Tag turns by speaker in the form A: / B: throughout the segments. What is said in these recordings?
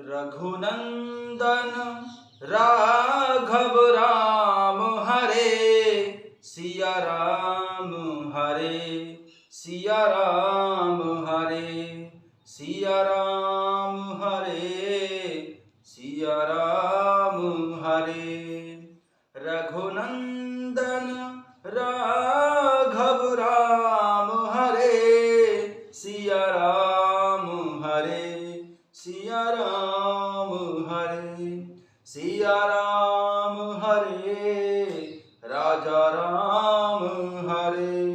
A: रघुनंदन राघव राम हरे सिया राम हरे सिया राम हरे सिया राम हरे सिया राम हरे। रघुनंदन राघव राम हरे सिया राम हरे सिया राम हरे सिया राम हरे राजा राम हरे।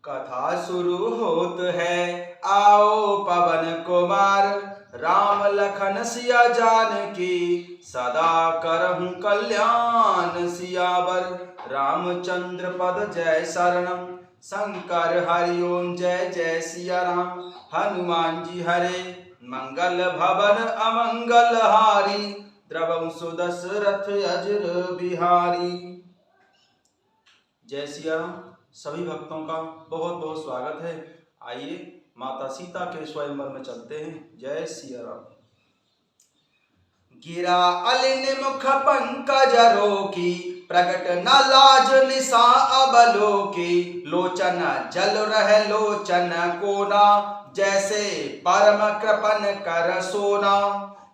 A: कथा शुरू होत है आओ पवन कुमार, राम लखन सिया जानकी सदा करहूं कल्याण सियावर। रामचंद्र पद जय शरणम शंकर हरि ओम जय जय सिया राम। हनुमान जी हरे मंगल भवन अमंगल हारी, द्रवं सुदशरथ अजर बिहारी। जय सिया राम। सभी भक्तों का बहुत बहुत स्वागत है। आइए माता सीता के स्वयंवर में चलते हैं। जय सिया राम। गिरा अलिन मुख पंकज रोकी, प्रगट न लाज निशा अबलोकी। लोचन जल रह लोचन कोना, जैसे परम कृपन कर सोना।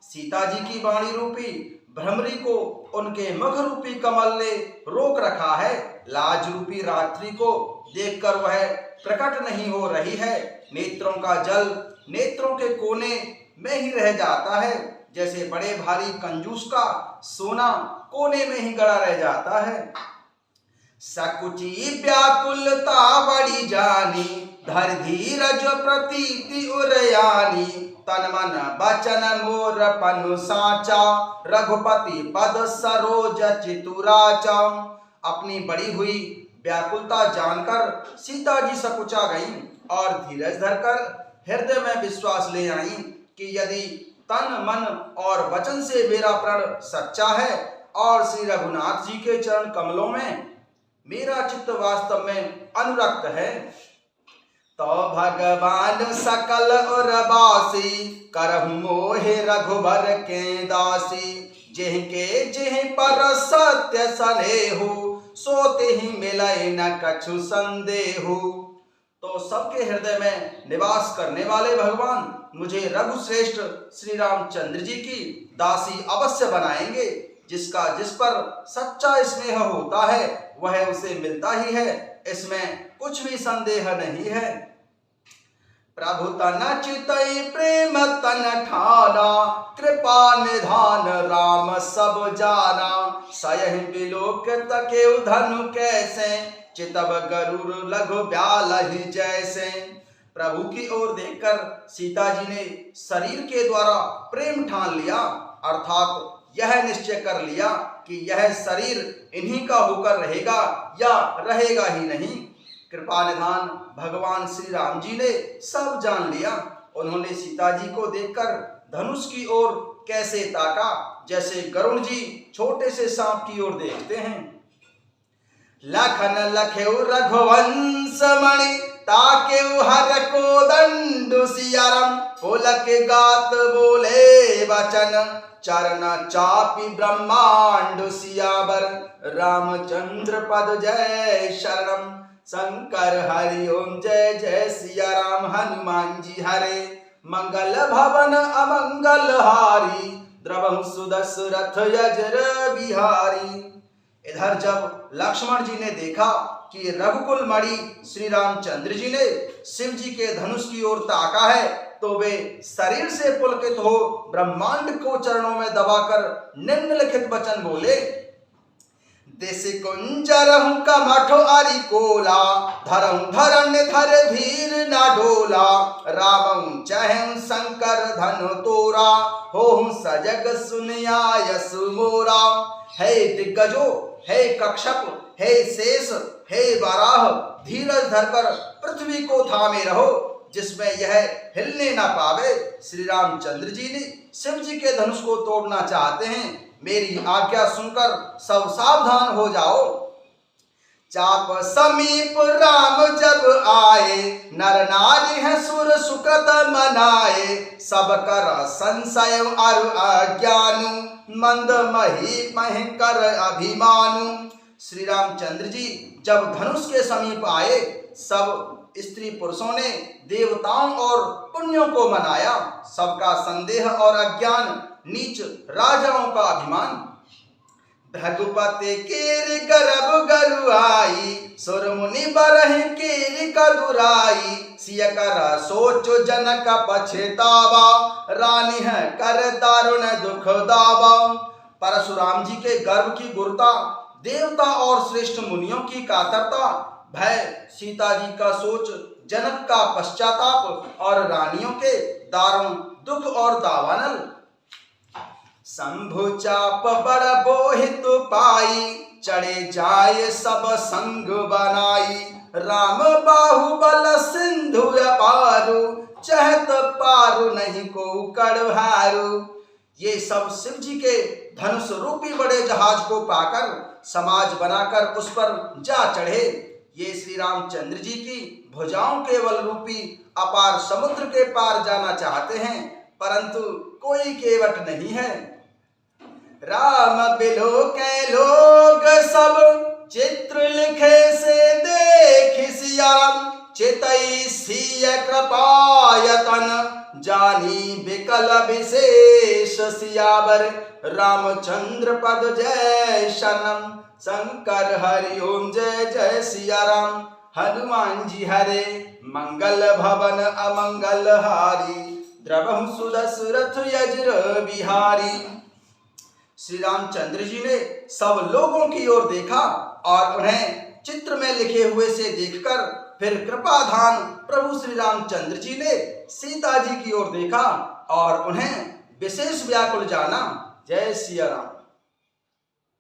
A: सीता जी की वाणी रूपी भ्रमरी को उनके मुख रूपी कमल ने रोक रखा है। लाज रूपी रात्रि को देखकर वह प्रकट नहीं हो रही है। नेत्रों का जल नेत्रों के कोने में ही रह जाता है, जैसे बड़े भारी कंजूस का सोना कोने में ही गड़ा रह जाता है। सकुची व्याकुलता बड़ी जानी, धर धीरज प्रतीति उरयानी। तन मन बचन मोर पनु साचा, रघुपति पद सरोज चितुराचा। अपनी बड़ी हुई व्याकुलता जानकर सीता जी सकुचा गईं और धीरज धरकर हृदय में विश्वास ले आईं कि यदि तन मन और वचन से मेरा प्रण सच्चा है और श्री रघुनाथ जी के चरण कमलों में मेरा चित्त वास्तव में अनुरक्त है, तो भगवान सकल उर्वासी करहु मोहे रघुबर के दासी। जिनके जिह पर सत्य सनेहु, सोते ही मिलय न कछु संदेहु। तो सबके हृदय में निवास करने वाले भगवान मुझे रघुश्रेष्ठ श्री रामचंद्र जी की दासी अवश्य बनाएंगे। जिसका जिस पर सच्चा स्नेह होता है वह उसे मिलता ही है, इसमें कुछ भी संदेह नहीं है। प्रभु तन चितई प्रेम तन ठाना, कृपा निधान राम सब जाना। सयहि बिलोक तकेउ धनु कैसे, चितव गरुड़ लघु ब्यालहि जैसे। प्रभु की ओर देखकर सीता जी ने शरीर के द्वारा प्रेम ठान लिया, अर्थात यह निश्चय कर लिया कि यह शरीर इन्हीं का होकर रहेगा या रहेगा ही नहीं। कृपा निधान भगवान श्री राम जी ने सब जान लिया। उन्होंने सीता जी को देखकर धनुष की ओर कैसे ताका, जैसे गरुड़ जी छोटे से सांप की ओर देखते हैं। लखन लखेउ रघुवंश मणि, ताकेउ हर को दंडु सियारम। पुलक गात बोले वचन, चरण चापी ब्रह्मांड सियावर। रामचंद्र पद जय शरणम शंकर हरि ओम जय जय सिया राम। हनुमान जी हरे मंगल भवन अमंगल हारी, द्रवहु सुदशरथ अजर बिहारी। इधर जब लक्ष्मण जी ने देखा कि रघुकुल मणि श्री रामचंद्र जी ने शिव जी के धनुष की ओर ताका है, तो वे शरीर से पुलकित हो ब्रह्मांड को चरणों में दबाकर निम्नलिखित वचन बोले। देश कुंजरहु कमठो अरि कोला, धरहु धरन धर धीर न डोला। रामहु चहु शंकर धनु तोरा, होहु सजग सुनिया यशु मोरा। हे दिग्गजो, हे कक्षप, हे शेष, हे वराह, धीरज धरकर पृथ्वी को थामे रहो, जिसमें यह हिलने न पावे। श्री रामचंद्र जी ने शिव जी के धनुष को तोड़ना चाहते हैं। मेरी आज्ञा सुनकर सब सावधान हो जाओ। चाप समीप राम जब आए, नर नारी है सुर सुकृत मन बनाए, सब कर संशय अरु अज्ञानु, मंद मही मह कर अभिमानु। श्री रामचंद्र जी जब धनुष के समीप आए, सब स्त्री पुरुषों ने देवताओं और पुण्यों को मनाया, सबका संदेह और अज्ञान, नीच राजाओं का अभिमान। भृगुपति केरि गर्भ गरुआई, सुर मुनि बरहि केरि कदुराई, सिय कर सोच जनक पछतावा, रानी है कर दारुण दुख दावा। परशुराम जी के गर्भ की गुरुता, देवता और श्रेष्ठ मुनियों की कातरता, भय, सीता जी का सोच, जनक का पश्चाताप और रानियों के दारुण दुख और दावानल। शंभु चाप बड़ बोहित पाई, चढ़े जाए सब संग बनाई, राम बाहुबल सिंधु अपारु, चहत पारु नहीं को कड़हारू। ये सब शिव जी के धनुष रूपी बड़े जहाज को पाकर, समाज बनाकर उस पर जा चढ़े। ये श्री रामचंद्र जी की भुजाओं के बल रूपी अपार समुद्र के पार जाना चाहते हैं, परंतु कोई केवट नहीं है। राम बिलो के लोग सब, चित्र लिखे से देख सिया, चितई सिय कृपायतन, जानी बिकल विशेष सियावर, रामचंद्र पद जय शरणम, शंकर हरि ओम जय जय सिया राम। हनुमान जी हरे मंगल भवन अमंगल हारी, द्रवहु सुदशरथ यज्र बिहारी। श्री रामचंद्र जी ने सब लोगों की ओर देखा और उन्हें चित्र में लिखे हुए से देखकर फिर कृपाधान प्रभु श्री रामचंद्र जी ने सीता जी की ओर देखा और उन्हें विशेष व्याकुल जाना। जय सिया राम।